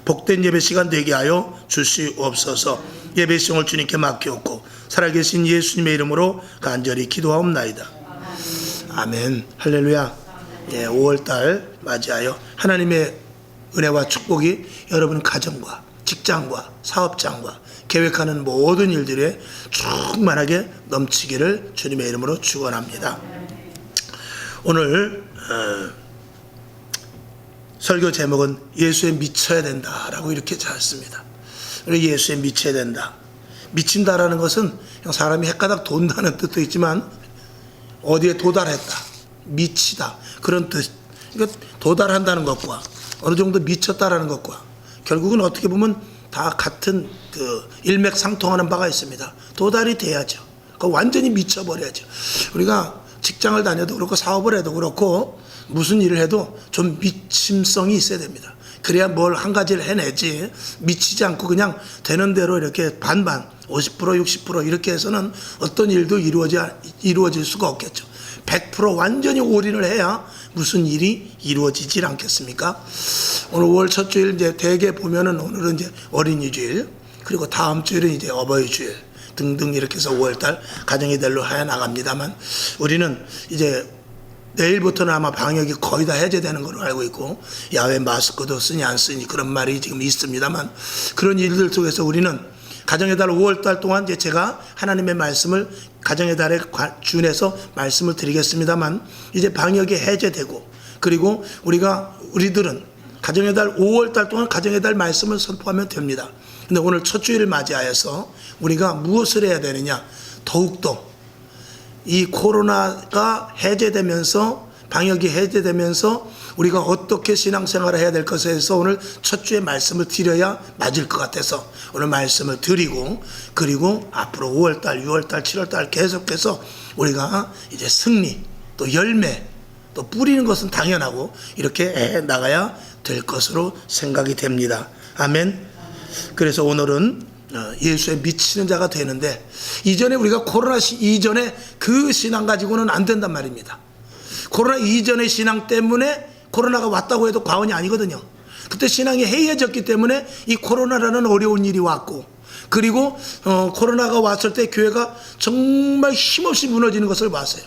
복된 예배 시간 되게 하여 주시옵소서. 예배 시간을 주님께 맡기옵고 살아계신 예수님의 이름으로 간절히 기도하옵나이다. 아멘. 할렐루야. 5월달 맞이하여 하나님의 은혜와 축복이 여러분 가정과 직장과 사업장과 계획하는 모든 일들에 충만하게 넘치기를 주님의 이름으로 축원합니다. 오늘 설교 제목은 예수에 미쳐야 된다라고 이렇게 짰습니다. 예수에 미쳐야 된다. 미친다라는 것은 사람이 헷가닥 돈다는 뜻도 있지만 어디에 도달했다, 미치다 그런 뜻. 그러니까 도달한다는 것과 어느 정도 미쳤다라는 것과 결국은 어떻게 보면 다 같은 그 일맥상통하는 바가 있습니다. 도달이 돼야죠. 완전히 미쳐버려야죠. 우리가 직장을 다녀도 그렇고 사업을 해도 그렇고 무슨 일을 해도 좀 미침성이 있어야 됩니다. 그래야 뭘 한 가지를 해내지 미치지 않고 그냥 되는 대로 이렇게 반반 50% 60% 이렇게 해서는 어떤 일도 이루어질 수가 없겠죠. 100% 완전히 올인을 해야 무슨 일이 이루어지질 않겠습니까? 오늘 5월 첫 주일 이제 대개 보면은 오늘은 이제 어린이 주일, 그리고 다음 주일은 이제 어버이 주일 등등 이렇게 해서 5월달 가정의 달로 하여 나갑니다만, 우리는 이제 내일부터는 아마 방역이 거의 다 해제되는 걸로 알고 있고 야외 마스크도 쓰니 안 쓰니 그런 말이 지금 있습니다만, 그런 일들 속에서 우리는 가정의 달 5월달 동안 이제 제가 하나님의 말씀을 가정의 달에 준해서 말씀을 드리겠습니다만, 이제 방역이 해제되고 그리고 우리들은 가정의 달 5월달 동안 가정의 달 말씀을 선포하면 됩니다. 근데 오늘 첫 주일을 맞이하여서 우리가 무엇을 해야 되느냐, 더욱더 이 코로나가 해제되면서 방역이 해제되면서 우리가 어떻게 신앙생활을 해야 될 것에 대해서 오늘 첫 주에 말씀을 드려야 맞을 것 같아서 오늘 말씀을 드리고, 그리고 앞으로 5월달, 6월달, 7월달 계속해서 우리가 이제 승리, 또 열매, 또 뿌리는 것은 당연하고 이렇게 해 나가야 될 것으로 생각이 됩니다. 아멘. 그래서 오늘은 예수에 미치는 자가 되는데, 이전에 우리가 코로나 이전에 그 신앙 가지고는 안 된단 말입니다. 코로나 이전의 신앙 때문에 코로나가 왔다고 해도 과언이 아니거든요. 그때 신앙이 해이해졌기 때문에 이 코로나라는 어려운 일이 왔고, 그리고 코로나가 왔을 때 교회가 정말 힘없이 무너지는 것을 봤어요.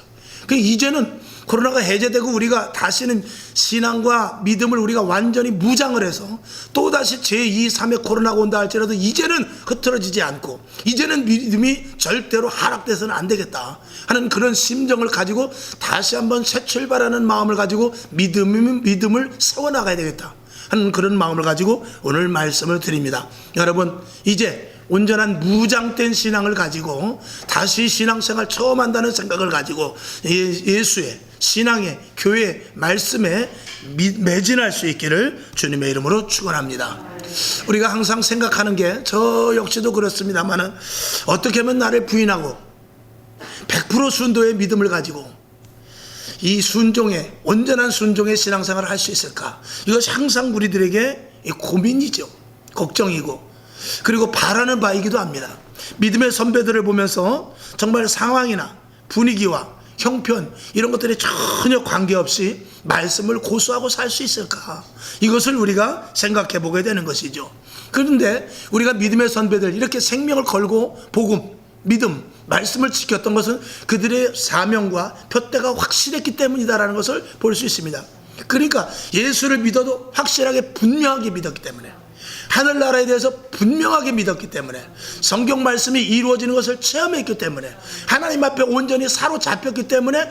이제는 코로나가 해제되고 우리가 다시는 신앙과 믿음을 우리가 완전히 무장을 해서 또다시 제2, 3의 코로나가 온다 할지라도 이제는 흐트러지지 않고 이제는 믿음이 절대로 하락돼서는 안 되겠다 하는 그런 심정을 가지고 다시 한번 새 출발하는 마음을 가지고 믿음을 세워나가야 되겠다 하는 그런 마음을 가지고 오늘 말씀을 드립니다. 여러분, 이제 온전한 무장된 신앙을 가지고 다시 신앙생활 처음 한다는 생각을 가지고 예수의 신앙의 교회의 말씀에 매진할 수 있기를 주님의 이름으로 축원합니다. 우리가 항상 생각하는 게, 저 역시도 그렇습니다만은, 어떻게 하면 나를 부인하고 100% 순도의 믿음을 가지고 이 순종의 온전한 순종의 신앙생활을 할 수 있을까? 이것이 항상 우리들에게 고민이죠. 걱정이고, 그리고 바라는 바이기도 합니다. 믿음의 선배들을 보면서 정말 상황이나 분위기와 형편 이런 것들에 전혀 관계없이 말씀을 고수하고 살 수 있을까? 이것을 우리가 생각해 보게 되는 것이죠. 그런데 우리가 믿음의 선배들 이렇게 생명을 걸고 복음, 믿음, 말씀을 지켰던 것은 그들의 사명과 표대가 확실했기 때문이다라는 것을 볼 수 있습니다. 그러니까 예수를 믿어도 확실하게 분명하게 믿었기 때문에, 하늘나라에 대해서 분명하게 믿었기 때문에, 성경 말씀이 이루어지는 것을 체험했기 때문에, 하나님 앞에 온전히 사로잡혔기 때문에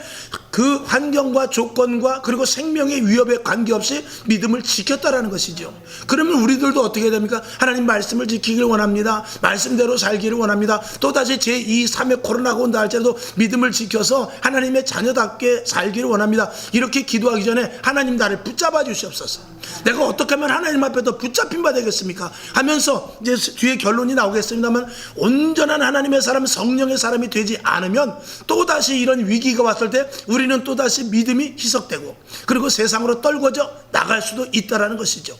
그 환경과 조건과 그리고 생명의 위협에 관계없이 믿음을 지켰다라는 것이죠. 그러면 우리들도 어떻게 해야 됩니까? 하나님 말씀을 지키기를 원합니다. 말씀대로 살기를 원합니다. 또다시 제2, 3의 코로나가 온다 할지라도 믿음을 지켜서 하나님의 자녀답게 살기를 원합니다. 이렇게 기도하기 전에 하나님 나를 붙잡아 주시옵소서. 내가 어떻게 하면 하나님 앞에 더 붙잡힌 바 되겠습니까? 하면서 이제 뒤에 결론이 나오겠습니다만, 온전한 하나님의 사람, 성령의 사람이 되지 않으면 또다시 이런 위기가 왔을 때 우리는 또다시 믿음이 희석되고 그리고 세상으로 떨궈져 나갈 수도 있다는 것이죠.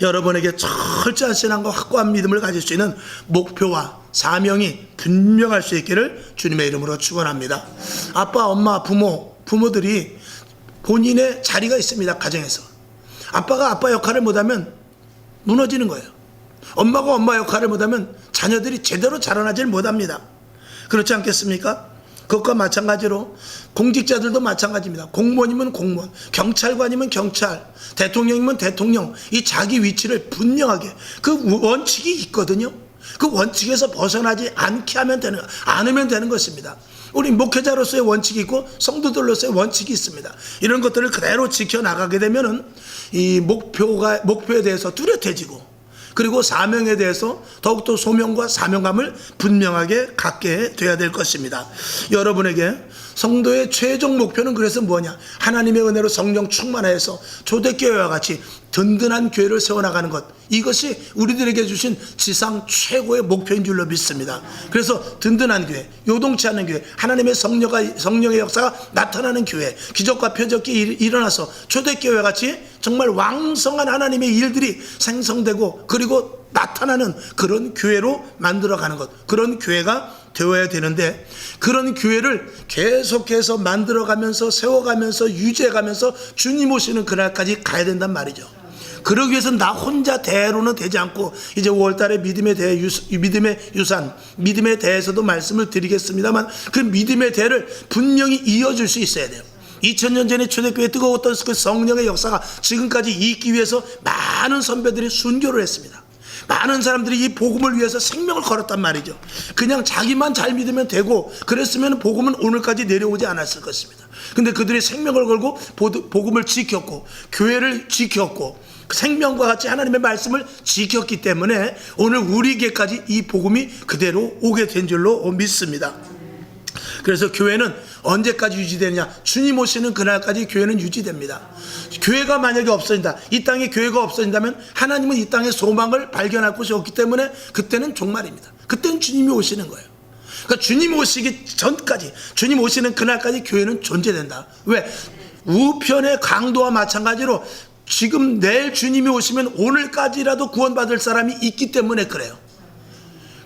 여러분에게 철저한 신앙과 확고한 믿음을 가질 수 있는 목표와 사명이 분명할 수 있기를 주님의 이름으로 축원합니다. 아빠, 엄마, 부모들이 본인의 자리가 있습니다. 가정에서 아빠가 아빠 역할을 못하면 무너지는 거예요. 엄마가 엄마 역할을 못하면 자녀들이 제대로 자라나질 못합니다. 그렇지 않겠습니까? 그것과 마찬가지로 공직자들도 마찬가지입니다. 공무원이면 공무원, 경찰관이면 경찰, 대통령이면 대통령, 이 자기 위치를 분명하게 그 원칙이 있거든요. 그 원칙에서 벗어나지 않으면 되는 것입니다. 우리 목회자로서의 원칙이 있고 성도들로서의 원칙이 있습니다. 이런 것들을 그대로 지켜나가게 되면은 이 목표에 대해서 뚜렷해지고, 그리고 사명에 대해서 더욱더 소명과 사명감을 분명하게 갖게 돼야 될 것입니다. 여러분에게 성도의 최종 목표는 그래서 뭐냐? 하나님의 은혜로 성령 충만하여서 초대교회와 같이 든든한 교회를 세워나가는 것, 이것이 우리들에게 주신 지상 최고의 목표인 줄로 믿습니다. 그래서 든든한 교회, 요동치 않는 교회, 하나님의 성령의 역사가 나타나는 교회, 기적과 표적이 일어나서 초대교회와 같이 정말 왕성한 하나님의 일들이 생성되고 그리고 나타나는 그런 교회로 만들어가는 것, 그런 교회가 되어야 되는데, 그런 교회를 계속해서 만들어가면서 세워가면서 유지해가면서 주님 오시는 그날까지 가야 된단 말이죠. 그러기 위해서는 나 혼자 대로는 되지 않고, 이제 5월달에 믿음의 유산, 믿음에 대해서도 말씀을 드리겠습니다만, 그 믿음의 대를 분명히 이어줄 수 있어야 돼요. 2000년 전에 초대교회에 뜨거웠던 그 성령의 역사가 지금까지 있기 위해서 많은 선배들이 순교를 했습니다. 많은 사람들이 이 복음을 위해서 생명을 걸었단 말이죠. 그냥 자기만 잘 믿으면 되고 그랬으면 복음은 오늘까지 내려오지 않았을 것입니다. 근데 그들이 생명을 걸고 복음을 지켰고 교회를 지켰고 생명과 같이 하나님의 말씀을 지켰기 때문에 오늘 우리에게까지 이 복음이 그대로 오게 된 줄로 믿습니다. 그래서 교회는 언제까지 유지되느냐? 주님 오시는 그날까지 교회는 유지됩니다. 교회가 만약에 없어진다, 이 땅에 교회가 없어진다면 하나님은 이 땅에 소망을 발견할 곳이 없기 때문에 그때는 종말입니다. 그때는 주님이 오시는 거예요. 그러니까 주님 오시기 전까지, 주님 오시는 그날까지 교회는 존재된다. 왜? 우편의 강도와 마찬가지로 지금 내일 주님이 오시면 오늘까지라도 구원받을 사람이 있기 때문에 그래요.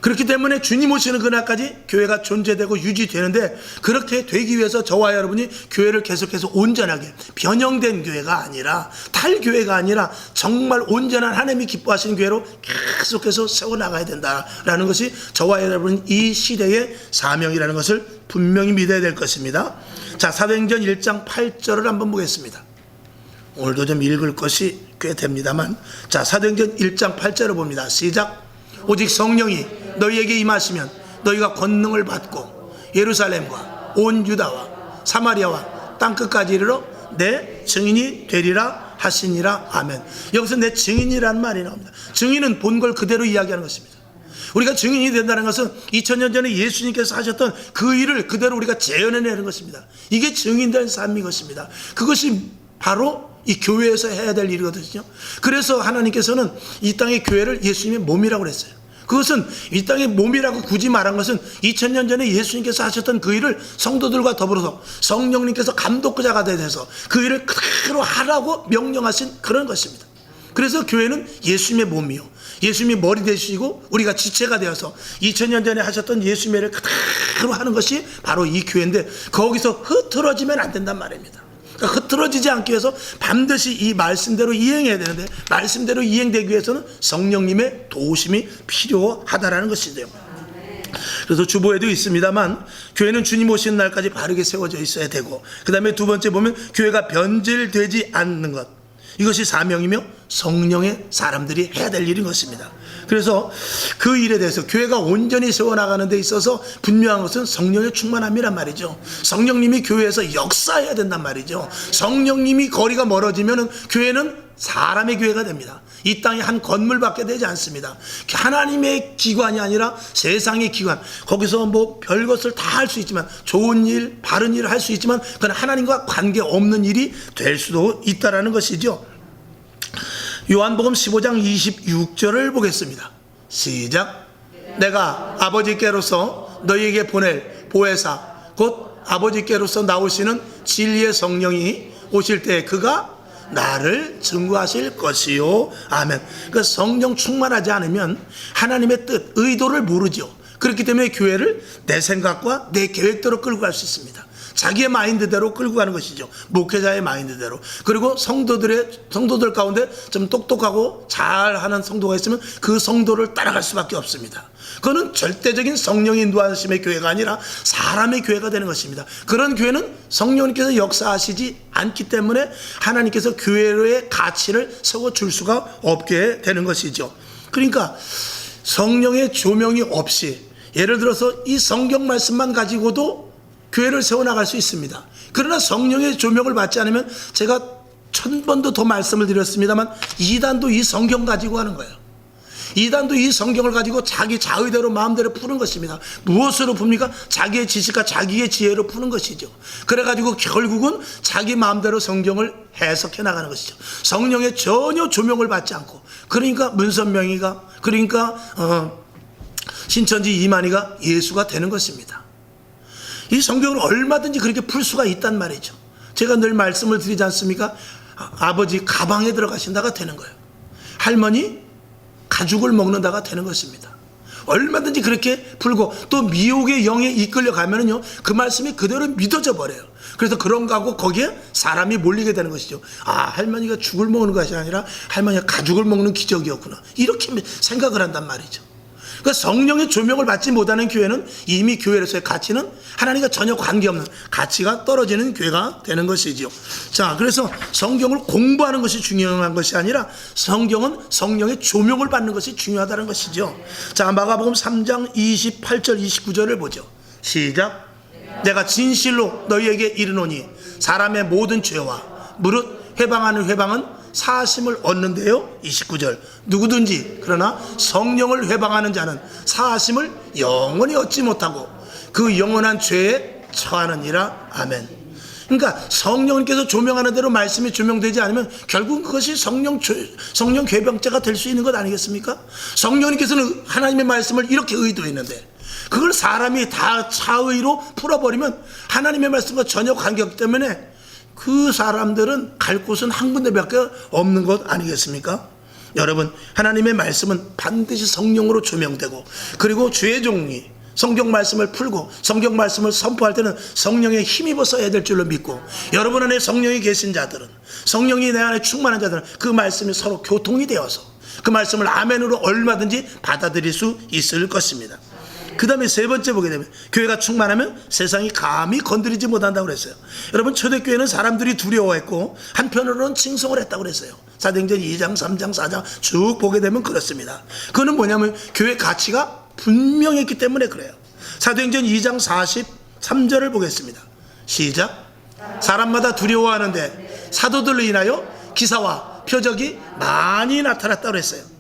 그렇기 때문에 주님 오시는 그날까지 교회가 존재되고 유지되는데, 그렇게 되기 위해서 저와 여러분이 교회를 계속해서 온전하게, 변형된 교회가 아니라, 탈교회가 아니라 정말 온전한 하나님이 기뻐하시는 교회로 계속해서 세워나가야 된다라는 것이 저와 여러분 이 시대의 사명이라는 것을 분명히 믿어야 될 것입니다. 자, 사도행전 1장 8절을 한번 보겠습니다. 오늘도 좀 읽을 것이 꽤 됩니다만, 자, 사도행전 1장 8절을 봅니다. 시작. 오직 성령이 너희에게 임하시면 너희가 권능을 받고 예루살렘과 온 유다와 사마리아와 땅끝까지 이르러 내 증인이 되리라 하시니라. 아멘. 여기서 내 증인이라는 말이 나옵니다. 증인은 본 걸 그대로 이야기하는 것입니다. 우리가 증인이 된다는 것은 2000년 전에 예수님께서 하셨던 그 일을 그대로 우리가 재현해내는 것입니다. 이게 증인된 삶인 것입니다. 그것이 바로 이 교회에서 해야 될 일이거든요. 그래서 하나님께서는 이 땅의 교회를 예수님의 몸이라고 그랬어요. 그것은 이 땅의 몸이라고 굳이 말한 것은 2000년 전에 예수님께서 하셨던 그 일을 성도들과 더불어서 성령님께서 감독자가 되셔서 그 일을 그대로 하라고 명령하신 그런 것입니다. 그래서 교회는 예수님의 몸이요, 예수님이 머리 되시고 우리가 지체가 되어서 2000년 전에 하셨던 예수님의 일을 그대로 하는 것이 바로 이 교회인데, 거기서 흐트러지면 안 된단 말입니다. 흐트러지지 않기 위해서 반드시 이 말씀대로 이행해야 되는데, 말씀대로 이행되기 위해서는 성령님의 도우심이 필요하다라는 것이죠. 그래서 주보에도 있습니다만, 교회는 주님 오시는 날까지 바르게 세워져 있어야 되고, 그 다음에 두 번째 보면 교회가 변질되지 않는 것, 이것이 사명이며 성령의 사람들이 해야 될 일인 것입니다. 그래서 그 일에 대해서 교회가 온전히 세워나가는 데 있어서 분명한 것은 성령의 충만함이란 말이죠. 성령님이 교회에서 역사해야 된단 말이죠. 성령님이 거리가 멀어지면 교회는 사람의 교회가 됩니다. 이 땅에 한 건물밖에 되지 않습니다. 하나님의 기관이 아니라 세상의 기관, 거기서 뭐 별것을 다 할 수 있지만, 좋은 일, 바른 일을 할 수 있지만 그건 하나님과 관계없는 일이 될 수도 있다는 것이죠. 요한복음 15장 26절을 보겠습니다. 시작. 내가 아버지께로서 너희에게 보낼 보혜사, 곧 아버지께로서 나오시는 진리의 성령이 오실 때 그가 나를 증거하실 것이요. 아멘. 그 성령 충만하지 않으면 하나님의 뜻, 의도를 모르죠. 그렇기 때문에 교회를 내 생각과 내 계획대로 끌고 갈 수 있습니다. 자기의 마인드대로 끌고 가는 것이죠. 목회자의 마인드대로. 그리고 성도들 가운데 좀 똑똑하고 잘하는 성도가 있으면 그 성도를 따라갈 수밖에 없습니다. 그거는 절대적인 성령의 인도하심의 교회가 아니라 사람의 교회가 되는 것입니다. 그런 교회는 성령님께서 역사하시지 않기 때문에 하나님께서 교회의 가치를 세워줄 수가 없게 되는 것이죠. 그러니까 성령의 조명이 없이, 예를 들어서 이 성경 말씀만 가지고도 교회를 세워나갈 수 있습니다. 그러나 성령의 조명을 받지 않으면, 제가 1000번도 더 말씀을 드렸습니다만, 이단도 이 성경 가지고 하는 거예요. 이단도 이 성경을 가지고 자기 자의대로 마음대로 푸는 것입니다. 무엇으로 풉니까? 자기의 지식과 자기의 지혜로 푸는 것이죠. 그래가지고 결국은 자기 마음대로 성경을 해석해 나가는 것이죠. 성령의 전혀 조명을 받지 않고, 그러니까 문선명이가, 그러니까 신천지 이만희가 예수가 되는 것입니다. 이 성경을 얼마든지 그렇게 풀 수가 있단 말이죠. 제가 늘 말씀을 드리지 않습니까? 아버지 가방에 들어가신다가 되는 거예요. 할머니 가죽을 먹는다가 되는 것입니다. 얼마든지 그렇게 풀고, 또 미혹의 영에 이끌려 가면은요, 그 말씀이 그대로 믿어져 버려요. 그래서 그런가 하고 거기에 사람이 몰리게 되는 것이죠. 아, 할머니가 죽을 먹는 것이 아니라 할머니가 가죽을 먹는 기적이었구나, 이렇게 생각을 한단 말이죠. 그러니까 성령의 조명을 받지 못하는 교회는 이미 교회로서의 가치는 하나님과 전혀 관계없는 가치가 떨어지는 교회가 되는 것이지요. 자, 그래서 성경을 공부하는 것이 중요한 것이 아니라 성경은 성령의 조명을 받는 것이 중요하다는 것이죠. 자, 마가복음 3장 28절 29절을 보죠. 시작. 내가 진실로 너희에게 이르노니 사람의 모든 죄와 무릇 회방하는 회방은 사하심을 얻는데요. 29절. 누구든지 그러나 성령을 회방하는 자는 사하심을 영원히 얻지 못하고 그 영원한 죄에 처하느니라. 아멘. 그러니까 성령님께서 조명하는 대로 말씀이 조명되지 않으면 결국 그것이 성령 괴병죄가 될 수 있는 것 아니겠습니까? 성령님께서는 하나님의 말씀을 이렇게 의도했는데 그걸 사람이 다 차의로 풀어버리면 하나님의 말씀과 전혀 관계없기 때문에 그 사람들은 갈 곳은 한 군데밖에 없는 것 아니겠습니까? 여러분, 하나님의 말씀은 반드시 성령으로 조명되고, 그리고 주의 종이 성경 말씀을 풀고 성경 말씀을 선포할 때는 성령의 힘입어 써야 될 줄로 믿고, 여러분 안에 성령이 계신 자들은, 성령이 내 안에 충만한 자들은 그 말씀이 서로 교통이 되어서 그 말씀을 아멘으로 얼마든지 받아들일 수 있을 것입니다. 그 다음에 세 번째 보게 되면, 교회가 충만하면 세상이 감히 건드리지 못한다고 그랬어요. 여러분, 초대교회는 사람들이 두려워했고 한편으로는 칭송을 했다고 그랬어요. 사도행전 2장 3장 4장 쭉 보게 되면 그렇습니다. 그거는 뭐냐면 교회 가치가 분명했기 때문에 그래요. 사도행전 2장 43절을 보겠습니다. 시작. 사람마다 두려워하는데 사도들로 인하여 기사와 표적이 많이 나타났다고 그랬어요.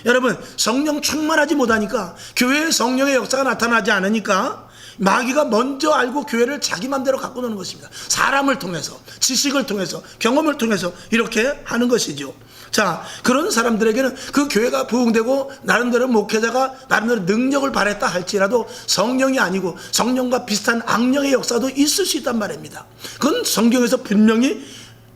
여러분, 성령 충만하지 못하니까, 교회에 성령의 역사가 나타나지 않으니까 마귀가 먼저 알고 교회를 자기 맘대로 갖고 노는 것입니다. 사람을 통해서, 지식을 통해서, 경험을 통해서 이렇게 하는 것이죠. 자, 그런 사람들에게는 그 교회가 부흥되고 나름대로 목회자가 나름대로 능력을 발했다 할지라도 성령이 아니고 성령과 비슷한 악령의 역사도 있을 수 있단 말입니다. 그건 성경에서 분명히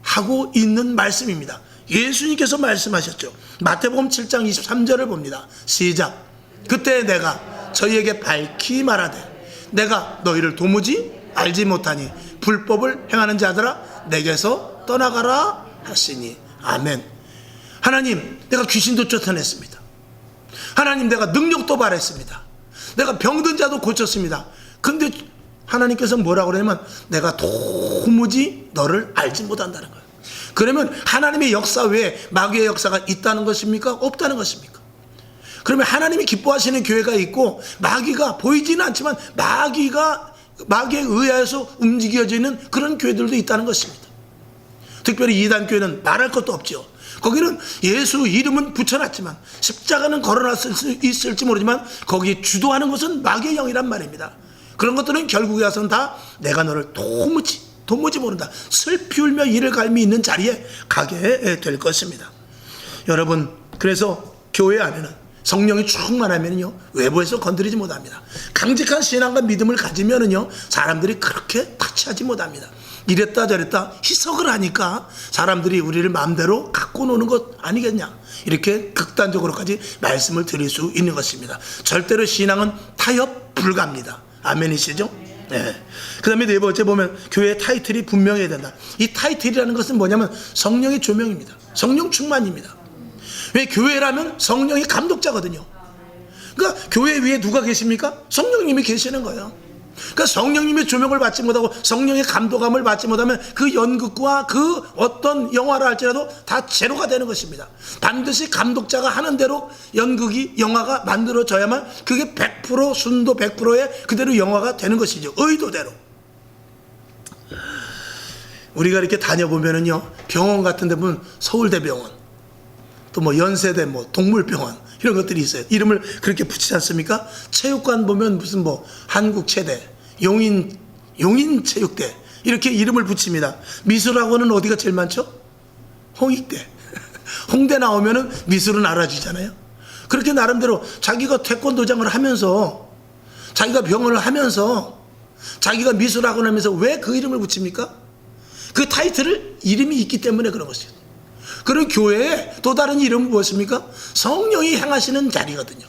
하고 있는 말씀입니다. 예수님께서 말씀하셨죠. 마태복음 7장 23절을 봅니다. 시작. 그때 내가 저희에게 밝히 말하되 내가 너희를 도무지 알지 못하니 불법을 행하는 자들아 내게서 떠나가라 하시니. 아멘. 하나님, 내가 귀신도 쫓아냈습니다. 하나님, 내가 능력도 발했습니다. 내가 병든 자도 고쳤습니다. 근데 하나님께서 뭐라고 그러냐면 내가 도무지 너를 알지 못한다는 거예요. 그러면 하나님의 역사 외에 마귀의 역사가 있다는 것입니까? 없다는 것입니까? 그러면 하나님이 기뻐하시는 교회가 있고 마귀가 보이지는 않지만 마귀에 의하여서 움직여지는 그런 교회들도 있다는 것입니다. 특별히 이단 교회는 말할 것도 없죠. 거기는 예수 이름은 붙여놨지만 십자가는 걸어놨을 수 있을지 모르지만 거기 주도하는 것은 마귀의 영이란 말입니다. 그런 것들은 결국에 와서는 다 내가 너를 도무지 모른다, 슬피 울며 이를 갈미 있는 자리에 가게 될 것입니다. 여러분, 그래서 교회 안에는 성령이 충만하면요 외부에서 건드리지 못합니다. 강직한 신앙과 믿음을 가지면은요 사람들이 그렇게 타치하지 못합니다. 이랬다 저랬다 희석을 하니까 사람들이 우리를 마음대로 갖고 노는 것 아니겠냐, 이렇게 극단적으로까지 말씀을 드릴 수 있는 것입니다. 절대로 신앙은 타협 불가입니다. 아멘이시죠? 예. 그 다음에 네 번째 보면 교회의 타이틀이 분명해야 된다. 이 타이틀이라는 것은 뭐냐면 성령의 조명입니다. 성령 충만입니다. 왜 교회라면 성령이 감독자거든요. 그러니까 교회 위에 누가 계십니까? 성령님이 계시는 거예요. 그러니까 성령님의 조명을 받지 못하고 성령의 감독함을 받지 못하면 그 연극과 그 어떤 영화를 할지라도 다 제로가 되는 것입니다. 반드시 감독자가 하는 대로 연극이 영화가 만들어져야만 그게 100% 순도 100%의 그대로 영화가 되는 것이죠. 의도대로. 우리가 이렇게 다녀보면은요, 병원 같은 데 보면 서울대병원, 또 뭐 연세대 뭐 동물병원 이런 것들이 있어요. 이름을 그렇게 붙이지 않습니까? 체육관 보면 무슨 뭐 한국체대, 용인체육대 이렇게 이름을 붙입니다. 미술학원은 어디가 제일 많죠? 홍익대. 홍대 나오면은 미술은 알아주잖아요. 그렇게 나름대로 자기가 태권도장을 하면서, 자기가 병원을 하면서, 자기가 미술학원 하면서 왜 그 이름을 붙입니까? 그 타이틀을 이름이 있기 때문에 그런 것이죠. 그런 교회에 또 다른 이름은 무엇입니까? 성령이 행하시는 자리거든요.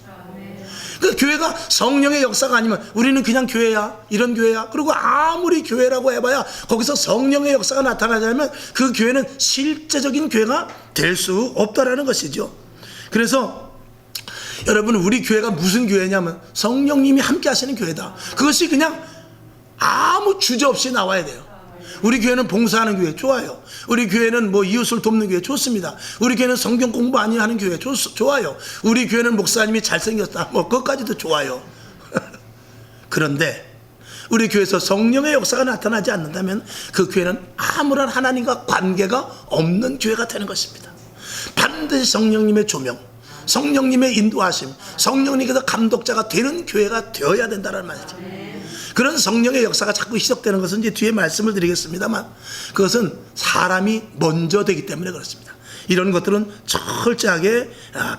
그 교회가 성령의 역사가 아니면 우리는 그냥 교회야, 이런 교회야. 그리고 아무리 교회라고 해봐야 거기서 성령의 역사가 나타나자면 그 교회는 실제적인 교회가 될 수 없다라는 것이죠. 그래서 여러분, 우리 교회가 무슨 교회냐면 성령님이 함께 하시는 교회다. 그것이 그냥 아무 주제 없이 나와야 돼요. 우리 교회는 봉사하는 교회 좋아요. 우리 교회는 뭐 이웃을 돕는 교회 좋습니다. 우리 교회는 성경 공부 많이 하는 교회 좋아요. 우리 교회는 목사님이 잘생겼다, 뭐 그것까지도 좋아요. 그런데 우리 교회에서 성령의 역사가 나타나지 않는다면 그 교회는 아무런 하나님과 관계가 없는 교회가 되는 것입니다. 반드시 성령님의 조명, 성령님의 인도하심, 성령님께서 감독자가 되는 교회가 되어야 된다는 말이죠. 그런 성령의 역사가 자꾸 희석되는 것은 이제 뒤에 말씀을 드리겠습니다만, 그것은 사람이 먼저 되기 때문에 그렇습니다. 이런 것들은 철저하게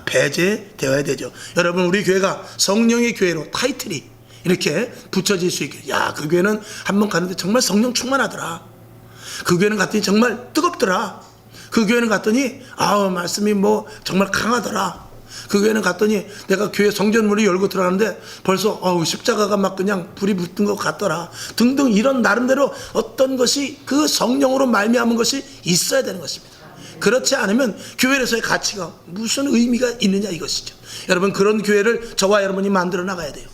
배제되어야 되죠. 여러분, 우리 교회가 성령의 교회로 타이틀이 이렇게 붙여질 수 있게, 야, 그 교회는 한번 가는데 정말 성령 충만하더라. 그 교회는 갔더니 정말 뜨겁더라. 그 교회는 갔더니 말씀이 뭐 정말 강하더라. 그 교회는 갔더니 내가 교회 성전문을 열고 들어가는데 벌써 십자가가 막 그냥 불이 붙은 것 같더라 등등, 이런 나름대로 어떤 것이 그 성령으로 말미암은 것이 있어야 되는 것입니다. 그렇지 않으면 교회에서의 가치가 무슨 의미가 있느냐 이것이죠. 여러분, 그런 교회를 저와 여러분이 만들어 나가야 돼요.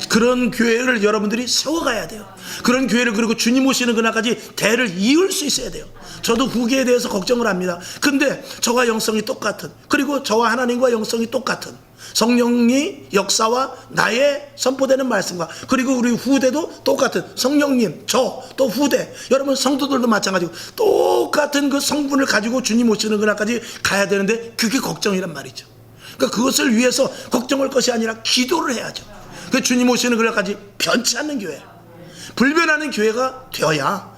그런 교회를 여러분들이 세워가야 돼요. 그런 교회를, 그리고 주님 오시는 그날까지 대를 이을 수 있어야 돼요. 저도 후계에 대해서 걱정을 합니다. 근데 저와 영성이 똑같은, 그리고 저와 하나님과 영성이 똑같은 성령이 역사와 나의 선포되는 말씀과, 그리고 우리 후대도 똑같은 성령님, 저 또 후대, 여러분 성도들도 마찬가지고 똑같은 그 성분을 가지고 주님 오시는 그날까지 가야 되는데 그게 걱정이란 말이죠. 그러니까 그것을 위해서 걱정할 것이 아니라 기도를 해야죠. 그 주님 오시는 그날까지 변치 않는 교회, 불변하는 교회가 되어야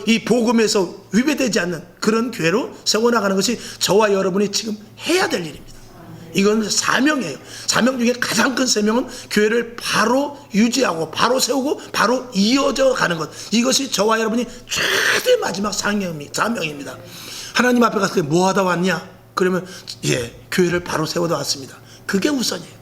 이 복음에서 위배되지 않는 그런 교회로 세워나가는 것이 저와 여러분이 지금 해야 될 일입니다. 이건 사명이에요. 사명 중에 가장 큰 사명은 교회를 바로 유지하고 바로 세우고 바로 이어져 가는 것, 이것이 저와 여러분이 최대 마지막 사명입니다. 하나님 앞에 가서 뭐 하다 왔냐? 그러면 교회를 바로 세워다 왔습니다. 그게 우선이에요.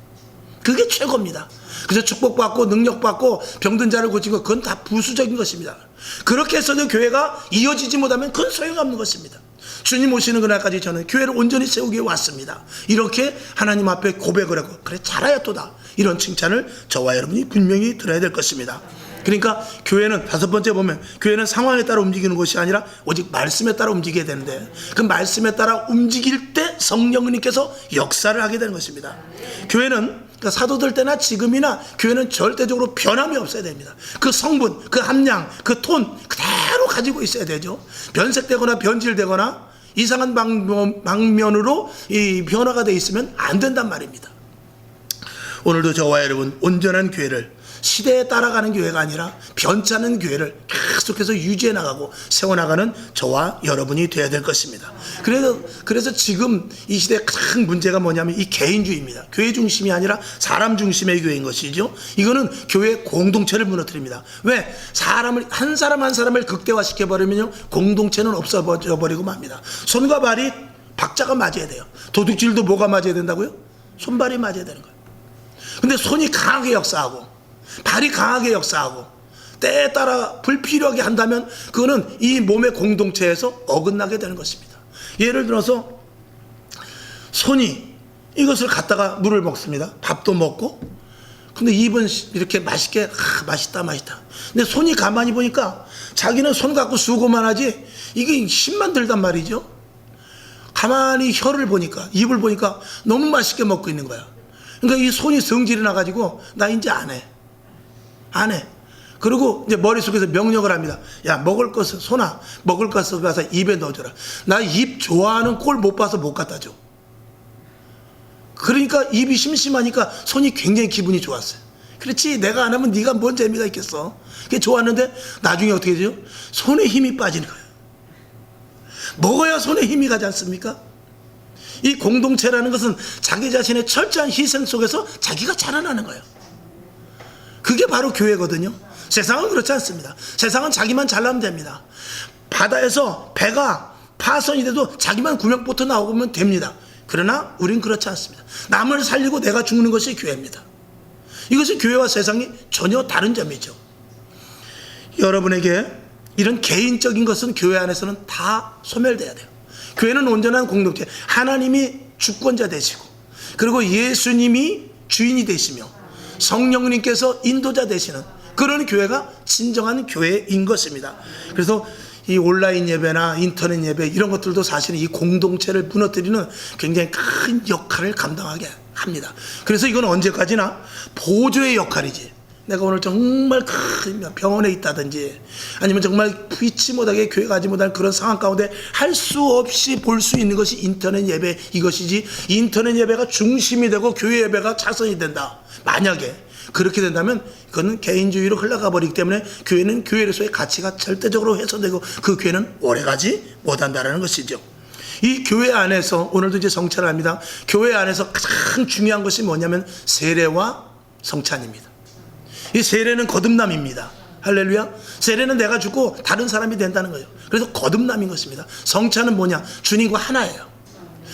그게 최고입니다. 그래서 축복받고 능력받고 병든 자를 고치고, 그건 다 부수적인 것입니다. 그렇게 해서도 교회가 이어지지 못하면 그건 소용없는 것입니다. 주님 오시는 그날까지 저는 교회를 온전히 세우기 위해 왔습니다. 이렇게 하나님 앞에 고백을 하고, 그래 잘하였도다, 이런 칭찬을 저와 여러분이 분명히 들어야 될 것입니다. 그러니까 교회는 다섯 번째 보면, 교회는 상황에 따라 움직이는 것이 아니라 오직 말씀에 따라 움직여야 되는데, 그 말씀에 따라 움직일 때 성령님께서 역사를 하게 되는 것입니다. 교회는 그러니까 사도들 때나 지금이나 교회는 절대적으로 변함이 없어야 됩니다. 그 성분, 그 함량, 그 톤 그대로 가지고 있어야 되죠. 변색되거나 변질되거나 이상한 방면으로 이 변화가 되어 있으면 안 된단 말입니다. 오늘도 저와 여러분, 온전한 교회를, 시대에 따라가는 교회가 아니라 변찮은 교회를 계속해서 유지해 나가고 세워나가는 저와 여러분이 되어야 될 것입니다. 그래서 지금 이 시대의 큰 문제가 뭐냐면 이 개인주의입니다. 교회 중심이 아니라 사람 중심의 교회인 것이죠. 이거는 교회 공동체를 무너뜨립니다. 왜? 한 사람 한 사람을 극대화시켜버리면요, 공동체는 없어져 버리고 맙니다. 손과 발이 박자가 맞아야 돼요. 도둑질도 뭐가 맞아야 된다고요? 손발이 맞아야 되는 거예요. 근데 손이 강하게 역사하고 발이 강하게 역사하고 때에 따라 불필요하게 한다면 그거는 이 몸의 공동체에서 어긋나게 되는 것입니다. 예를 들어서 손이 이것을 갖다가 물을 먹습니다. 밥도 먹고, 근데 입은 이렇게 맛있게 맛있다. 근데 손이 가만히 보니까 자기는 손 갖고 수고만 하지 이게 힘만 들단 말이죠. 가만히 혀를 보니까, 입을 보니까 너무 맛있게 먹고 있는 거야. 그러니까 이 손이 성질이 나가지고 나 이제 안 해. 그리고 이제 머릿속에서 명령을 합니다. 야, 먹을 것을, 손아, 먹을 것을 가서 입에 넣어줘라. 나 입 좋아하는 꼴 못 봐서 못 갖다 줘. 그러니까 입이 심심하니까 손이 굉장히 기분이 좋았어요. 그렇지, 내가 안 하면 네가 뭔 재미가 있겠어. 그게 좋았는데 나중에 어떻게 되죠? 손에 힘이 빠지는 거예요. 먹어야 손에 힘이 가지 않습니까? 이 공동체라는 것은 자기 자신의 철저한 희생 속에서 자기가 자라나는 거예요. 그게 바로 교회거든요. 세상은 그렇지 않습니다. 세상은 자기만 잘나면 됩니다. 바다에서 배가 파손이 돼도 자기만 구명보트 나오면 됩니다. 그러나 우린 그렇지 않습니다. 남을 살리고 내가 죽는 것이 교회입니다. 이것이 교회와 세상이 전혀 다른 점이죠. 여러분에게 이런 개인적인 것은 교회 안에서는 다 소멸돼야 돼요. 교회는 온전한 공동체, 하나님이 주권자 되시고, 그리고 예수님이 주인이 되시며 성령님께서 인도자 되시는 그런 교회가 진정한 교회인 것입니다. 그래서 이 온라인 예배나 인터넷 예배 이런 것들도 사실은 이 공동체를 무너뜨리는 굉장히 큰 역할을 감당하게 합니다. 그래서 이건 언제까지나 보조의 역할이지, 내가 오늘 정말 큰 병원에 있다든지 아니면 정말 피치 못하게 교회 가지 못할 그런 상황 가운데 할 수 없이 볼 수 있는 것이 인터넷 예배 이것이지, 인터넷 예배가 중심이 되고 교회 예배가 차선이 된다, 만약에 그렇게 된다면 그건 개인주의로 흘러가 버리기 때문에 교회는 교회로서의 가치가 절대적으로 훼손되고 그 교회는 오래가지 못한다는 것이죠. 이 교회 안에서 오늘도 이제 성찬을 합니다. 교회 안에서 가장 중요한 것이 뭐냐면 세례와 성찬입니다. 이 세례는 거듭남입니다. 할렐루야. 세례는 내가 죽고 다른 사람이 된다는 거예요. 그래서 거듭남인 것입니다. 성찬은 뭐냐? 주님과 하나예요.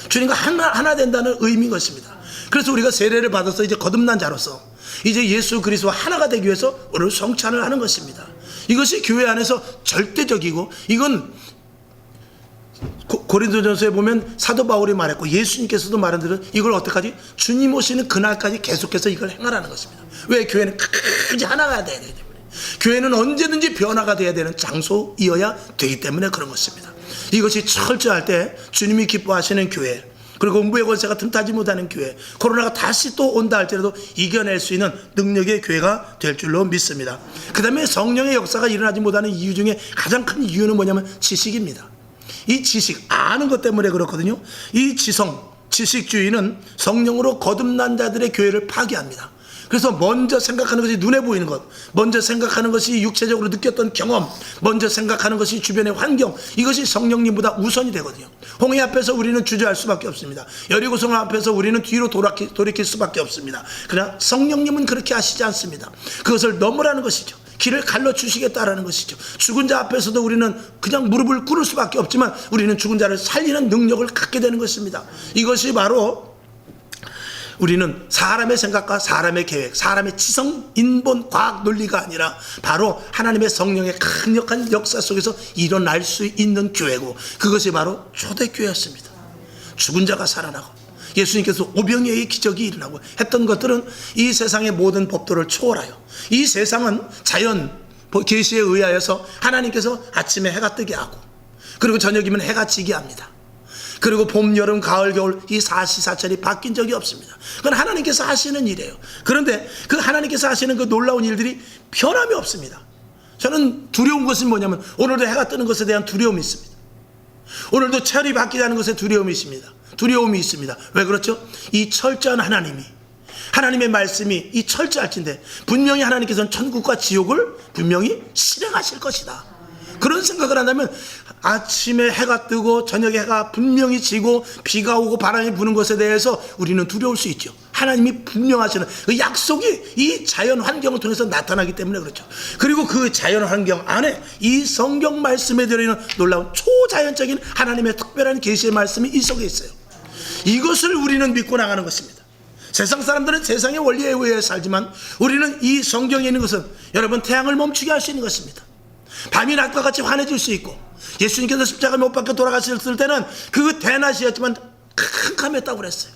주님과 하나 된다는 의미인 것입니다. 그래서 우리가 세례를 받아서 이제 거듭난 자로서 이제 예수 그리스도와 하나가 되기 위해서 오늘 성찬을 하는 것입니다. 이것이 교회 안에서 절대적이고, 이건 고린도전서에 보면 사도 바울이 말했고 예수님께서도 말한 대로 이걸 어떡하지? 주님 오시는 그날까지 계속해서 이걸 행하라는 것입니다. 왜? 교회는 끝까지 하나가 돼야 되기 때문에, 교회는 언제든지 변화가 돼야 되는 장소이어야 되기 때문에 그런 것입니다. 이것이 철저할 때 주님이 기뻐하시는 교회, 그리고 음부의 권세가 틈타지 못하는 교회, 코로나가 다시 또 온다 할지라도 이겨낼 수 있는 능력의 교회가 될 줄로 믿습니다. 그 다음에 성령의 역사가 일어나지 못하는 이유 중에 가장 큰 이유는 뭐냐면 지식입니다. 이 지식, 아는 것 때문에 그렇거든요. 이 지식주의는 성령으로 거듭난 자들의 교회를 파괴합니다. 그래서 먼저 생각하는 것이 눈에 보이는 것, 먼저 생각하는 것이 육체적으로 느꼈던 경험, 먼저 생각하는 것이 주변의 환경, 이것이 성령님보다 우선이 되거든요. 홍해 앞에서 우리는 주저할 수밖에 없습니다. 여리고성 앞에서 우리는 뒤로 돌이킬 수밖에 없습니다. 그러나 성령님은 그렇게 하시지 않습니다. 그것을 넘으라는 것이죠. 길을 갈라주시겠다라는 것이죠. 죽은 자 앞에서도 우리는 그냥 무릎을 꿇을 수밖에 없지만 우리는 죽은 자를 살리는 능력을 갖게 되는 것입니다. 이것이 바로 우리는 사람의 생각과 사람의 계획, 사람의 지성, 인본, 과학, 논리가 아니라 바로 하나님의 성령의 강력한 역사 속에서 일어날 수 있는 교회고, 그것이 바로 초대교회였습니다. 죽은 자가 살아나고 예수님께서 오병이어의 기적이 일어나고 했던 것들은 이 세상의 모든 법도를 초월하여, 이 세상은 자연 계시에 의하여서 하나님께서 아침에 해가 뜨게 하고, 그리고 저녁이면 해가 지게 합니다. 그리고 봄, 여름, 가을, 겨울 이 사시사철이 바뀐 적이 없습니다. 그건 하나님께서 하시는 일이에요. 그런데 그 하나님께서 하시는 그 놀라운 일들이 변함이 없습니다. 저는 두려운 것은 뭐냐면 오늘도 해가 뜨는 것에 대한 두려움이 있습니다. 오늘도 철이 바뀌자는 것에 두려움이 있습니다. 왜 그렇죠? 이 철저한 하나님의 말씀이 이 철저할진데 분명히 하나님께서는 천국과 지옥을 분명히 실행하실 것이다. 그런 생각을 한다면 아침에 해가 뜨고 저녁에 해가 분명히 지고 비가 오고 바람이 부는 것에 대해서 우리는 두려울 수 있죠. 하나님이 분명하시는 그 약속이 이 자연 환경을 통해서 나타나기 때문에 그렇죠. 그리고 그 자연 환경 안에 이 성경 말씀에 들어있는 놀라운 초자연적인 하나님의 특별한 계시의 말씀이 이 속에 있어요. 이것을 우리는 믿고 나가는 것입니다. 세상 사람들은 세상의 원리에 의해 살지만 우리는 이 성경에 있는 것은 여러분 태양을 멈추게 할 수 있는 것입니다. 밤이 낮과 같이 환해질 수 있고 예수님께서 십자가 못 박혀 돌아가셨을 때는 그 대낮이었지만 캄캄했다고 그랬어요.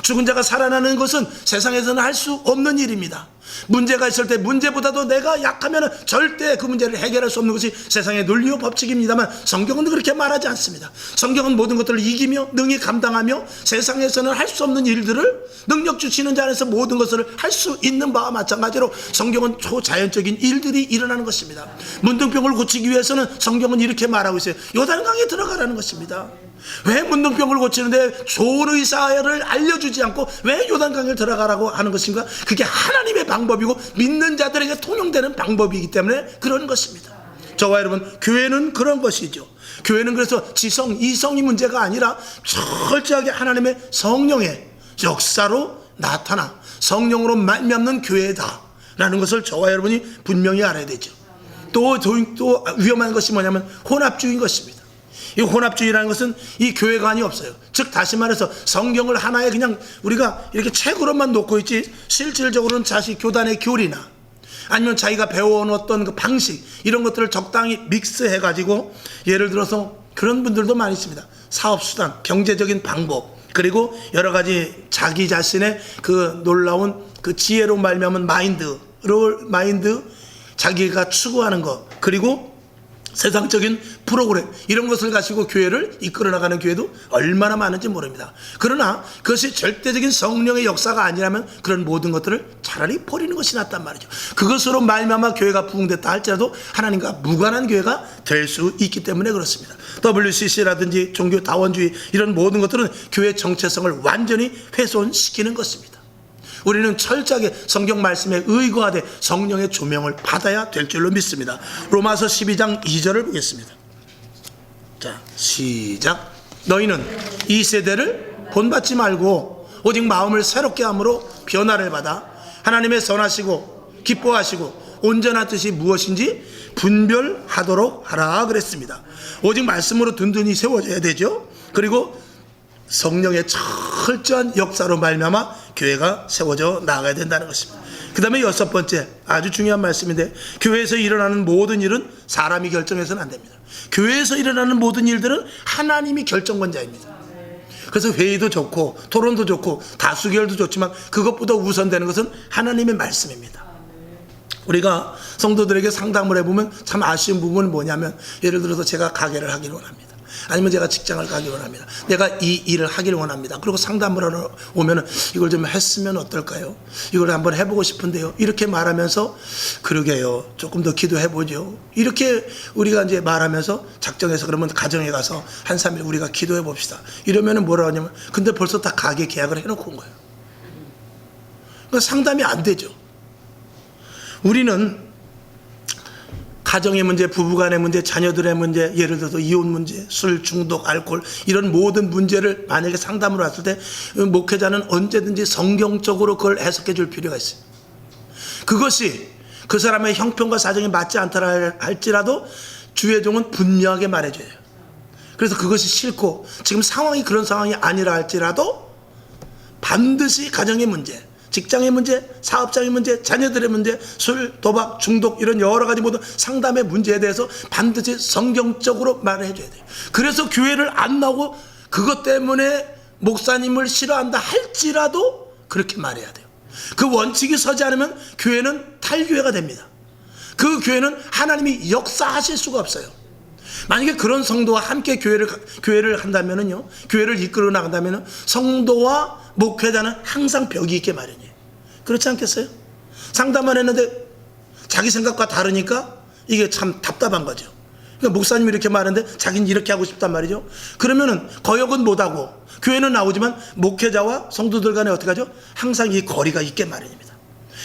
죽은 자가 살아나는 것은 세상에서는 할 수 없는 일입니다. 문제가 있을 때 문제보다도 내가 약하면 절대 그 문제를 해결할 수 없는 것이 세상의 논리와 법칙입니다만 성경은 그렇게 말하지 않습니다. 성경은 모든 것들을 이기며 능히 감당하며 세상에서는 할 수 없는 일들을 능력 주시는 자 안에서 모든 것을 할 수 있는 바와 마찬가지로 성경은 초자연적인 일들이 일어나는 것입니다. 문둥병을 고치기 위해서는 성경은 이렇게 말하고 있어요. 요단강에 들어가라는 것입니다. 왜 문둥병을 고치는데 좋은 의사를 알려주지 않고 왜 요단강에 들어가라고 하는 것인가? 그게 하나님의 방법이고 믿는 자들에게 통용되는 방법이기 때문에 그런 것입니다. 저와 여러분, 교회는 그런 것이죠. 교회는 그래서 지성, 이성이 문제가 아니라 철저하게 하나님의 성령의 역사로 나타나 성령으로 말미암는 교회다라는 것을 저와 여러분이 분명히 알아야 되죠. 또 위험한 것이 뭐냐면 혼합주의인 것입니다. 이 혼합주의라는 것은 이 교회관이 없어요. 즉 다시 말해서 성경을 하나에 그냥 우리가 이렇게 책으로만 놓고 있지 실질적으로는 자식 교단의 교리나 아니면 자기가 배워온 어떤 그 방식 이런 것들을 적당히 믹스해 가지고 예를 들어서 그런 분들도 많이 있습니다. 사업수단, 경제적인 방법, 그리고 여러 가지 자기 자신의 그 놀라운 그 지혜로 말미암은 마인드, 자기가 추구하는 것, 그리고 세상적인 프로그램 이런 것을 가지고 교회를 이끌어 나가는 교회도 얼마나 많은지 모릅니다. 그러나 그것이 절대적인 성령의 역사가 아니라면 그런 모든 것들을 차라리 버리는 것이 낫단 말이죠. 그것으로 말미암아 교회가 부흥됐다 할지라도 하나님과 무관한 교회가 될 수 있기 때문에 그렇습니다. WCC라든지 종교 다원주의 이런 모든 것들은 교회 정체성을 완전히 훼손시키는 것입니다. 우리는 철저하게 성경 말씀에 의거하되 성령의 조명을 받아야 될 줄로 믿습니다. 로마서 12장 2절을 보겠습니다. 자, 시작. 너희는 이 세대를 본받지 말고 오직 마음을 새롭게 함으로 변화를 받아 하나님의 선하시고 기뻐하시고 온전한 뜻이 무엇인지 분별하도록 하라 그랬습니다. 오직 말씀으로 든든히 세워져야 되죠. 그리고 성령의 철저한 역사로 말미암아 교회가 세워져 나가야 된다는 것입니다. 그 다음에 6번째 아주 중요한 말씀인데 교회에서 일어나는 모든 일은 사람이 결정해서는 안 됩니다. 교회에서 일어나는 모든 일들은 하나님이 결정권자입니다. 그래서 회의도 좋고 토론도 좋고 다수결도 좋지만 그것보다 우선되는 것은 하나님의 말씀입니다. 우리가 성도들에게 상담을 해보면 참 아쉬운 부분은 뭐냐면 예를 들어서 제가 가게를 하기를 원합니다. 아니면 제가 직장을 가기 원합니다. 내가 이 일을 하기를 원합니다. 그리고 상담을 하러 오면은 이걸 좀 했으면 어떨까요? 이걸 한번 해보고 싶은데요. 이렇게 말하면서 그러게요. 조금 더 기도해보죠. 이렇게 우리가 이제 말하면서 작정해서 그러면 가정에 가서 한 3일 우리가 기도해 봅시다. 이러면은 뭐라 하냐면 근데 벌써 다 가게 계약을 해놓고 온 거예요. 그러니까 상담이 안 되죠. 우리는 가정의 문제, 부부간의 문제, 자녀들의 문제, 예를 들어서 이혼 문제, 술 중독, 알코올 이런 모든 문제를 만약에 상담으로 왔을 때 목회자는 언제든지 성경적으로 그걸 해석해 줄 필요가 있어요. 그것이 그 사람의 형편과 사정이 맞지 않더라 할지라도 주의 종은 분명하게 말해줘야 해요. 그래서 그것이 싫고 지금 상황이 그런 상황이 아니라 할지라도 반드시 가정의 문제, 직장의 문제, 사업장의 문제, 자녀들의 문제, 술, 도박, 중독 이런 여러 가지 모든 상담의 문제에 대해서 반드시 성경적으로 말을 해줘야 돼요. 그래서 교회를 안 나오고 그것 때문에 목사님을 싫어한다 할지라도 그렇게 말해야 돼요. 그 원칙이 서지 않으면 교회는 탈교회가 됩니다. 그 교회는 하나님이 역사하실 수가 없어요. 만약에 그런 성도와 함께 교회를 한다면은요, 교회를 이끌어 나간다면은 성도와 목회자는 항상 벽이 있게 마련이에요. 그렇지 않겠어요? 상담만 했는데 자기 생각과 다르니까 이게 참 답답한 거죠. 그러니까 목사님이 이렇게 말하는데 자기는 이렇게 하고 싶단 말이죠. 그러면은 거역은 못하고 교회는 나오지만 목회자와 성도들 간에 어떻게 하죠? 항상 이 거리가 있게 마련입니다.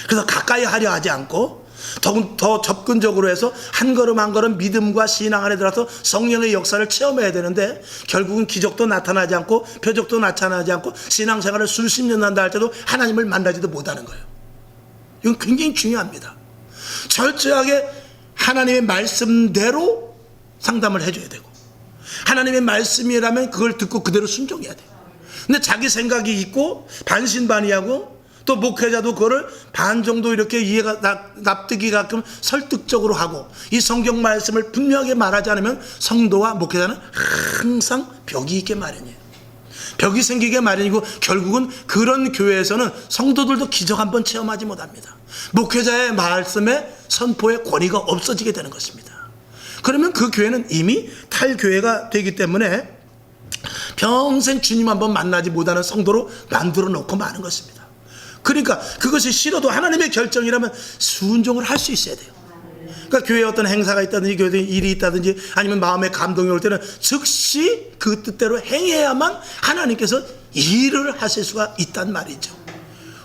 그래서 가까이 하려 하지 않고 더 접근적으로 해서 한 걸음 한 걸음 믿음과 신앙 안에 들어서 성령의 역사를 체험해야 되는데 결국은 기적도 나타나지 않고 표적도 나타나지 않고 신앙생활을 수십 년 한다 할 때도 하나님을 만나지도 못하는 거예요. 이건 굉장히 중요합니다. 철저하게 하나님의 말씀대로 상담을 해줘야 되고 하나님의 말씀이라면 그걸 듣고 그대로 순종해야 돼요. 근데 자기 생각이 있고 반신반의하고 또 목회자도 그거를 반 정도 이렇게 이해가 납득이 가끔 설득적으로 하고 이 성경 말씀을 분명하게 말하지 않으면 성도와 목회자는 항상 벽이 있게 마련이에요. 벽이 생기게 마련이고 결국은 그런 교회에서는 성도들도 기적 한번 체험하지 못합니다. 목회자의 말씀에 선포의 권위가 없어지게 되는 것입니다. 그러면 그 교회는 이미 탈교회가 되기 때문에 평생 주님 한번 만나지 못하는 성도로 만들어 놓고 마는 것입니다. 그러니까 그것이 싫어도 하나님의 결정이라면 순종을 할 수 있어야 돼요. 그러니까 교회에 어떤 행사가 있다든지 교회에 일이 있다든지 아니면 마음의 감동이 올 때는 즉시 그 뜻대로 행해야만 하나님께서 일을 하실 수가 있단 말이죠.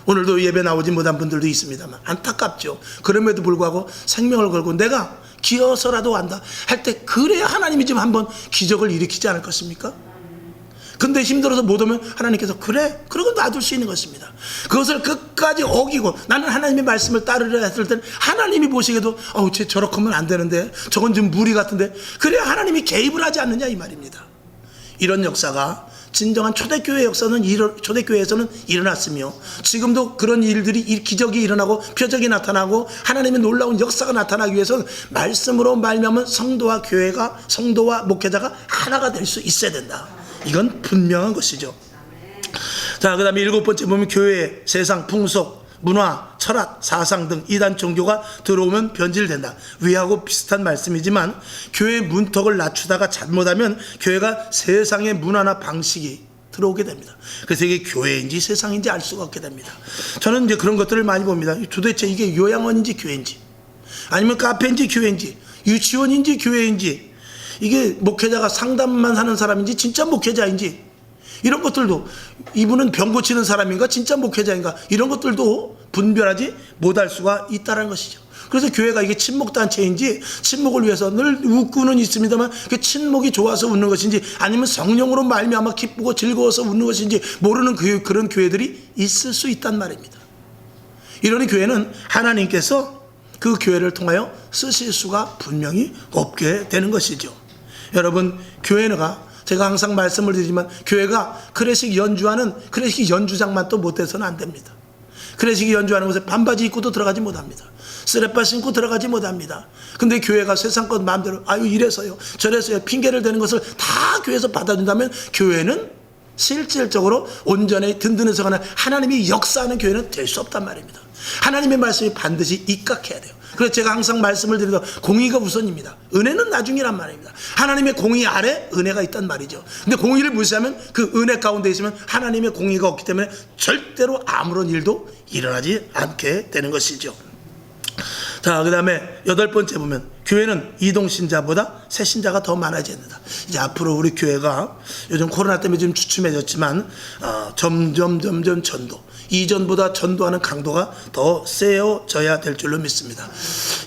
오늘도 예배 나오지 못한 분들도 있습니다만 안타깝죠. 그럼에도 불구하고 생명을 걸고 내가 기어서라도 한다 할 때 그래야 하나님이 좀 한번 기적을 일으키지 않을 것입니까? 근데 힘들어서 못 오면 하나님께서 그래 그러고 놔둘 수 있는 것입니다. 그것을 끝까지 어기고 나는 하나님의 말씀을 따르려 했을 때는 하나님이 보시기에도 쟤 저렇게 하면 안 되는데 저건 좀 무리 같은데 그래야 하나님이 개입을 하지 않느냐 이 말입니다. 이런 역사가 진정한 초대교회 역사는 초대교회에서는 일어났으며 지금도 그런 일들이 기적이 일어나고 표적이 나타나고 하나님의 놀라운 역사가 나타나기 위해서는 말씀으로 말미암은 성도와 교회가 성도와 목회자가 하나가 될 수 있어야 된다. 이건 분명한 것이죠. 자, 그 다음에 7번째 보면 교회, 세상, 풍속, 문화, 철학, 사상 등 이단 종교가 들어오면 변질된다. 위하고 비슷한 말씀이지만 교회의 문턱을 낮추다가 잘못하면 교회가 세상의 문화나 방식이 들어오게 됩니다. 그래서 이게 교회인지 세상인지 알 수가 없게 됩니다. 저는 이제 그런 것들을 많이 봅니다. 도대체 이게 요양원인지 교회인지 아니면 카페인지 교회인지 유치원인지 교회인지 이게 목회자가 상담만 하는 사람인지 진짜 목회자인지 이런 것들도 이분은 병 고치는 사람인가 진짜 목회자인가 이런 것들도 분별하지 못할 수가 있다는 것이죠. 그래서 교회가 이게 친목단체인지 친목을 위해서 늘 웃고는 있습니다만 그 친목이 좋아서 웃는 것인지 아니면 성령으로 말미암아 기쁘고 즐거워서 웃는 것인지 모르는 그런 교회들이 있을 수 있단 말입니다. 이런 교회는 하나님께서 그 교회를 통하여 쓰실 수가 분명히 없게 되는 것이죠. 여러분 교회가 제가 항상 말씀을 드리지만 교회가 클래식 연주하는 클래식 연주장만 또 못해서는 안 됩니다. 클래식 연주하는 곳에 반바지 입고도 들어가지 못합니다. 쓰레빠 신고 들어가지 못합니다. 근데 교회가 세상 것 마음대로 이래서요 저래서요 핑계를 대는 것을 다 교회에서 받아준다면 교회는 실질적으로 온전히 든든해서 가는 하나님이 역사하는 교회는 될 수 없단 말입니다. 하나님의 말씀이 반드시 입각해야 돼요. 그래서 제가 항상 말씀을 드리다 공의가 우선입니다. 은혜는 나중이란 말입니다. 하나님의 공의 아래 은혜가 있단 말이죠. 근데 공의를 무시하면 그 은혜 가운데 있으면 하나님의 공의가 없기 때문에 절대로 아무런 일도 일어나지 않게 되는 것이죠. 자, 그 다음에 8번째 보면 교회는 이동신자보다 새신자가 더 많아져야 된다. 이제 앞으로 우리 교회가 요즘 코로나 때문에 좀 주춤해졌지만 점점 전도 이전보다 전도하는 강도가 더 세워져야 될 줄로 믿습니다.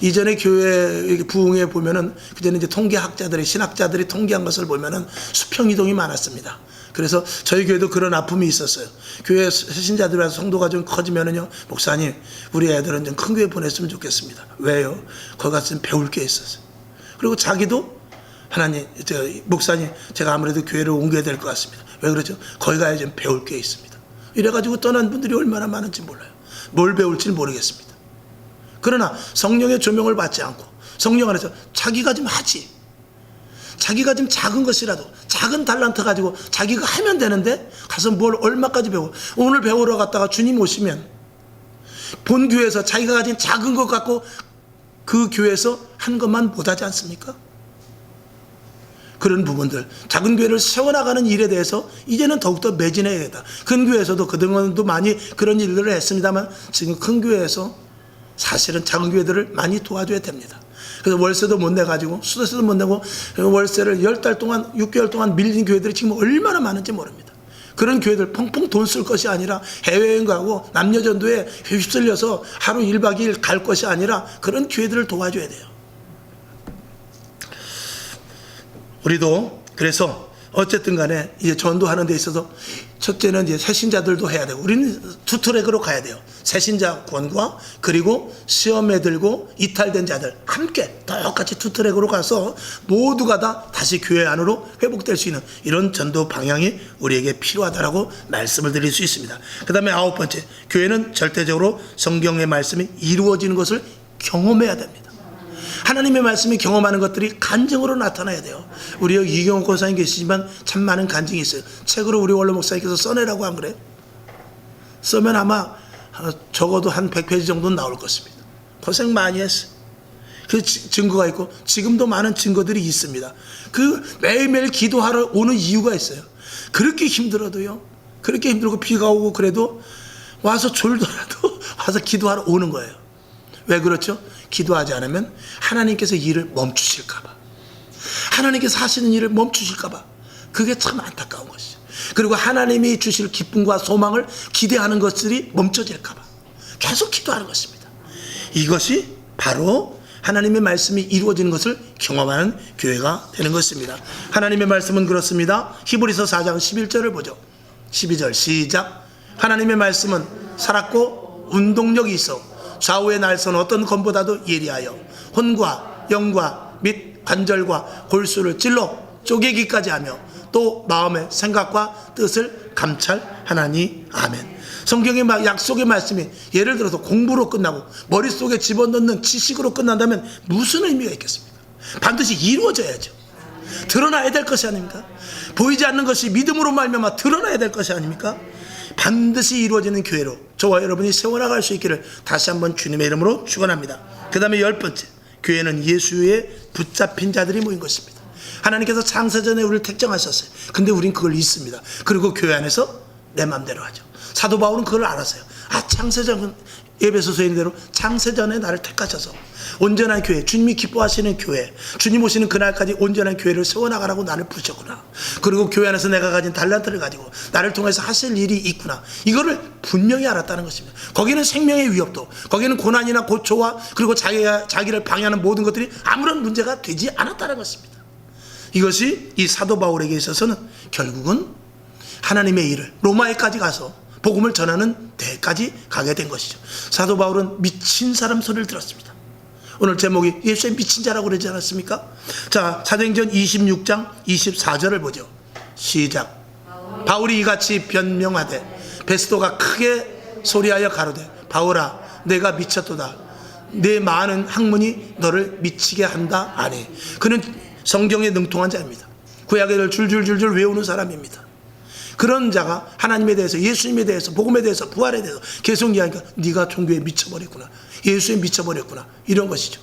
이전에 교회 부흥회 보면은 그전에 이제 통계학자들이 신학자들이 통계한 것을 보면은 수평 이동이 많았습니다. 그래서 저희 교회도 그런 아픔이 있었어요. 교회 신자들이 와서 성도가 좀 커지면은요, 목사님, 우리 애들은 좀 큰 교회 보냈으면 좋겠습니다. 왜요? 거기 가서 좀 배울 게 있었어요. 그리고 자기도 하나님, 목사님, 제가 아무래도 교회를 옮겨야 될 것 같습니다. 왜 그러죠? 거기 가야 좀 배울 게 있습니다. 이래가지고 떠난 분들이 얼마나 많은지 몰라요. 뭘 배울지는 모르겠습니다. 그러나 성령의 조명을 받지 않고 성령 안에서 자기가 좀 하지. 자기가 좀 작은 것이라도 작은 달란트 가지고 자기가 하면 되는데 가서 뭘 얼마까지 배워. 오늘 배우러 갔다가 주님 오시면 본 교회에서 자기가 가진 작은 것 갖고 그 교회에서 한 것만 못하지 않습니까? 그런 부분들, 작은 교회를 세워나가는 일에 대해서 이제는 더욱더 매진해야 되다. 큰 교회에서도 그동안도 많이 그런 일들을 했습니다만 지금 큰 교회에서 사실은 작은 교회들을 많이 도와줘야 됩니다. 그래서 월세도 못 내가지고 수도세도 못 내고 월세를 10달 동안 6개월 동안 밀린 교회들이 지금 얼마나 많은지 모릅니다. 그런 교회들 펑펑 돈 쓸 것이 아니라 해외여행 가고 남녀전도에 휩쓸려서 하루 1박 2일 갈 것이 아니라 그런 교회들을 도와줘야 돼요. 우리도 그래서 어쨌든 간에 이제 전도하는 데 있어서 첫째는 이제 새신자들도 해야 되고, 우리는 투 트랙으로 가야 돼요. 새신자 구원과 그리고 시험에 들고 이탈된 자들 함께 똑같이 투 트랙으로 가서 모두가 다 다시 교회 안으로 회복될 수 있는 이런 전도 방향이 우리에게 필요하다라고 말씀을 드릴 수 있습니다. 그 다음에 9번째, 교회는 절대적으로 성경의 말씀이 이루어지는 것을 경험해야 됩니다. 하나님의 말씀이 경험하는 것들이 간증으로 나타나야 돼요. 우리 여기 이경호 권사님 계시지만 참 많은 간증이 있어요. 책으로 우리 원로 목사님께서 써내라고 안 그래요? 쓰면 아마 적어도 한 100페이지 정도는 나올 것입니다. 고생 많이 했어요. 그 증거가 있고 지금도 많은 증거들이 있습니다. 그 매일매일 기도하러 오는 이유가 있어요. 그렇게 힘들어도요, 그렇게 힘들고 비가 오고 그래도 와서 졸더라도 와서 기도하러 오는 거예요. 왜 그렇죠? 기도하지 않으면 하나님께서 일을 멈추실까봐, 하나님께서 하시는 일을 멈추실까봐, 그게 참 안타까운 것이죠. 그리고 하나님이 주실 기쁨과 소망을 기대하는 것들이 멈춰질까봐 계속 기도하는 것입니다. 이것이 바로 하나님의 말씀이 이루어지는 것을 경험하는 교회가 되는 것입니다. 하나님의 말씀은 그렇습니다. 히브리서 4장 11절을 보죠. 12절 시작. 하나님의 말씀은 살았고 운동력이 있어 좌우의 날선 어떤 검보다도 예리하여 혼과 영과 및 관절과 골수를 찔러 쪼개기까지 하며 또 마음의 생각과 뜻을 감찰하나니. 아멘. 성경의 약속의 말씀이 예를 들어서 공부로 끝나고 머릿속에 집어넣는 지식으로 끝난다면 무슨 의미가 있겠습니까? 반드시 이루어져야죠. 드러나야 될 것이 아닙니까? 보이지 않는 것이 믿음으로 말미암아 드러나야 될 것이 아닙니까? 반드시 이루어지는 교회로 저와 여러분이 세워나갈 수 있기를 다시 한번 주님의 이름으로 축원합니다. 그 다음에 10번째, 교회는 예수의 붙잡힌 자들이 모인 것입니다. 하나님께서 창세전에 우리를 택정하셨어요. 근데 우린 그걸 잊습니다. 그리고 교회 안에서 내 맘대로 하죠. 사도 바울은 그걸 알았어요. 창세전, 에베소서에 있는 대로 창세전에 나를 택하셔서 온전한 교회, 주님이 기뻐하시는 교회, 주님 오시는 그날까지 온전한 교회를 세워나가라고 나를 부르셨구나. 그리고 교회 안에서 내가 가진 달란트를 가지고 나를 통해서 하실 일이 있구나. 이거를 분명히 알았다는 것입니다. 거기는 생명의 위협도, 거기는 고난이나 고초와 그리고 자기를 방해하는 모든 것들이 아무런 문제가 되지 않았다는 것입니다. 이것이 이 사도 바울에게 있어서는 결국은 하나님의 일을 로마에까지 가서 복음을 전하는 데까지 가게 된 것이죠. 사도 바울은 미친 사람 소리를 들었습니다. 오늘 제목이 예수의 미친 자라고 그러지 않았습니까? 자, 사도행전 26장 24절을 보죠. 시작. 바울이 이같이 변명하되 베스도가 크게 소리하여 가로되 바울아 내가 미쳤도다. 내 많은 학문이 너를 미치게 한다 아니. 그는 성경에 능통한 자입니다. 구약을 줄줄줄줄 외우는 사람입니다. 그런 자가 하나님에 대해서, 예수님에 대해서, 복음에 대해서, 부활에 대해서 계속 이야기하니까 네가 종교에 미쳐버렸구나, 예수에 미쳐버렸구나, 이런 것이죠.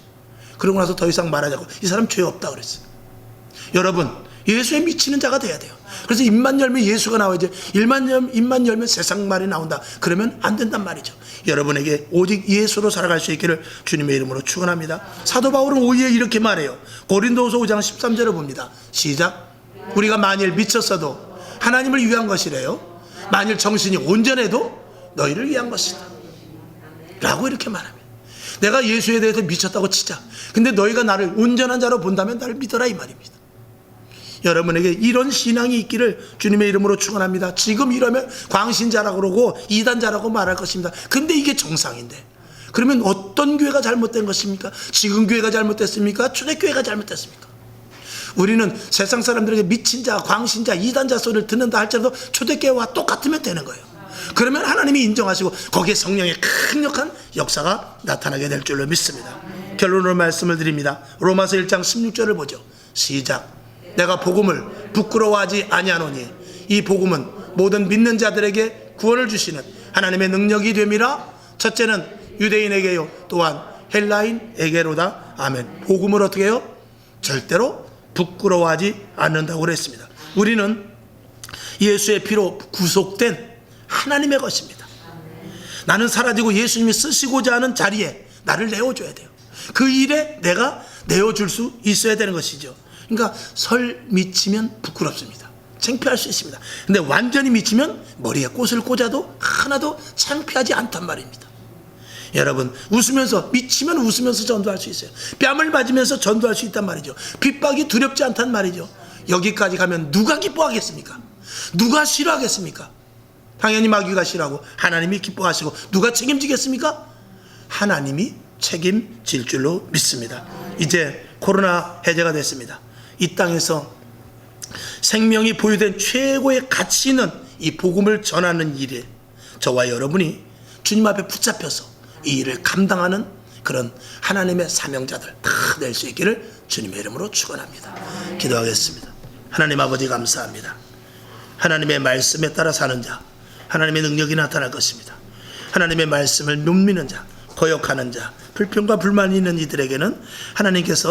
그러고 나서 더 이상 말하자고 이 사람 죄 없다 그랬어요. 여러분, 예수에 미치는 자가 돼야 돼요. 그래서 입만 열면 예수가 나와야지, 입만 열면 세상 말이 나온다 그러면 안 된단 말이죠. 여러분에게 오직 예수로 살아갈 수 있기를 주님의 이름으로 축원합니다. 사도 바울은 오히려 이렇게 말해요. 고린도후서 5장 13절을 봅니다. 시작. 우리가 만일 미쳤어도 하나님을 위한 것이래요. 만일 정신이 온전해도 너희를 위한 것이다 라고 이렇게 말합니다. 내가 예수에 대해서 미쳤다고 치자. 근데 너희가 나를 온전한 자로 본다면 나를 믿어라 이 말입니다. 여러분에게 이런 신앙이 있기를 주님의 이름으로 축원합니다. 지금 이러면 광신자라고 그러고 이단자라고 말할 것입니다. 근데 이게 정상인데 그러면 어떤 교회가 잘못된 것입니까? 지금 교회가 잘못됐습니까? 초대교회가 잘못됐습니까? 우리는 세상 사람들에게 미친 자, 광신자, 이단자 소리를 듣는다 할지라도 초대교회와 똑같으면 되는 거예요. 그러면 하나님이 인정하시고 거기에 성령의 강력한 역사가 나타나게 될 줄로 믿습니다. 결론으로 말씀을 드립니다. 로마서 1장 16절을 보죠. 시작. 내가 복음을 부끄러워하지 아니하노니 이 복음은 모든 믿는 자들에게 구원을 주시는 하나님의 능력이 됨이라. 첫째는 유대인에게요 또한 헬라인에게로다. 아멘. 복음을 어떻게 해요? 절대로 부끄러워하지 않는다고 그랬습니다. 우리는 예수의 피로 구속된 하나님의 것입니다. 나는 사라지고 예수님이 쓰시고자 하는 자리에 나를 내어줘야 돼요. 그 일에 내가 내어줄 수 있어야 되는 것이죠. 그러니까 설 미치면 부끄럽습니다. 창피할 수 있습니다. 근데 완전히 미치면 머리에 꽃을 꽂아도 하나도 창피하지 않단 말입니다. 여러분, 웃으면서, 미치면 웃으면서 전도할 수 있어요. 뺨을 맞으면서 전도할 수 있단 말이죠. 핍박이 두렵지 않단 말이죠. 여기까지 가면 누가 기뻐하겠습니까? 누가 싫어하겠습니까? 당연히 마귀가 싫어하고 하나님이 기뻐하시고 누가 책임지겠습니까? 하나님이 책임질 줄로 믿습니다. 이제 코로나 해제가 됐습니다. 이 땅에서 생명이 보유된 최고의 가치 있는 이 복음을 전하는 일에 저와 여러분이 주님 앞에 붙잡혀서 이 일을 감당하는 그런 하나님의 사명자들 다 될 수 있기를 주님의 이름으로 축원합니다. 기도하겠습니다. 하나님 아버지 감사합니다. 하나님의 말씀에 따라 사는 자, 하나님의 능력이 나타날 것입니다. 하나님의 말씀을 못 믿는 자, 거역하는 자, 불평과 불만이 있는 이들에게는 하나님께서